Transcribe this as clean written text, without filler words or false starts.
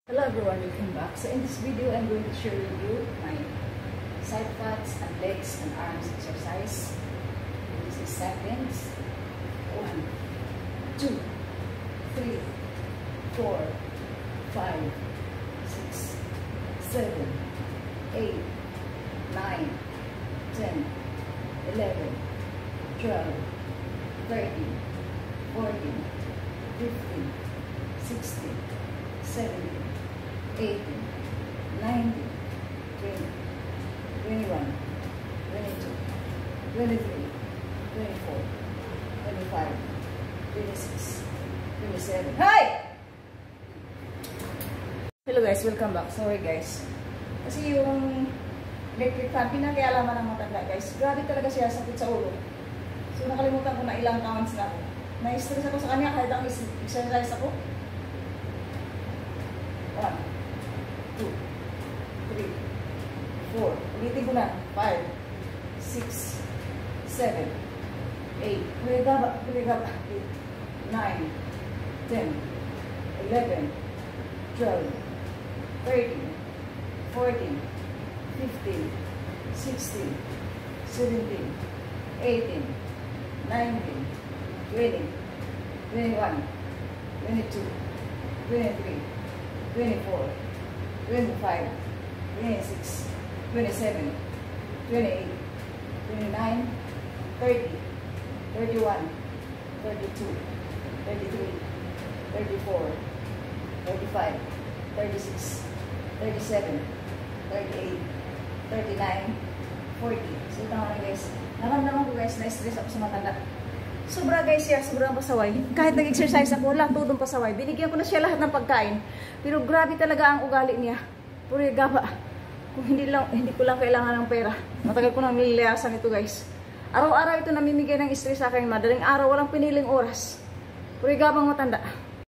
Hello everyone, welcome back. So in this video, I'm going to share with you my side quads and legs and arms exercise. This is seconds. 1, 2, 3, 4, 5, 6, 7, 8, 9, 10, 11, 12, 13, 14, 15, 16, 17, 18, 19, 20, 21, 22, 23, 24, 25, 26, 27. Hi! Hello guys, welcome back. Sorry guys. Kasi yung electric fan, pinag-ialaman ng matanda guys. Grabe talaga siya, sakit sa ulo. So nakalimutan ko na ilang counts na ako. Na-stress ako sa kanya kahit ang exercise ako. 1, 2, 3, 4. Ulitin ko na. 5, 6, 7, 8. Kuliga ba? 8, 9, 10, 11, 12, 13, 14, 15, 16, 17, 18, 19, 20, 21, 22, 23, 24, 25, 26, 27, 28, 29, 30, 31, 32, 33, 34, 35, 36, 37, 38, 39, 40. So ito nga guys. Naramdaman ko guys, na-stress ako sa matanda. Sobra guys siya, sobrang pasaway. Kahit nag-exercise ako, wala tudong pasaway. Binigyan ko na siya lahat ng pagkain. Pero grabe talaga ang ugali niya. Puro gaba. Kung hindi ko lang kailangan ng pera. Matagal ko nang nililayasan ito guys. Araw-araw ito namimigay ng stress sa akin. Madaling araw, walang piniling oras. Puro gabang matanda.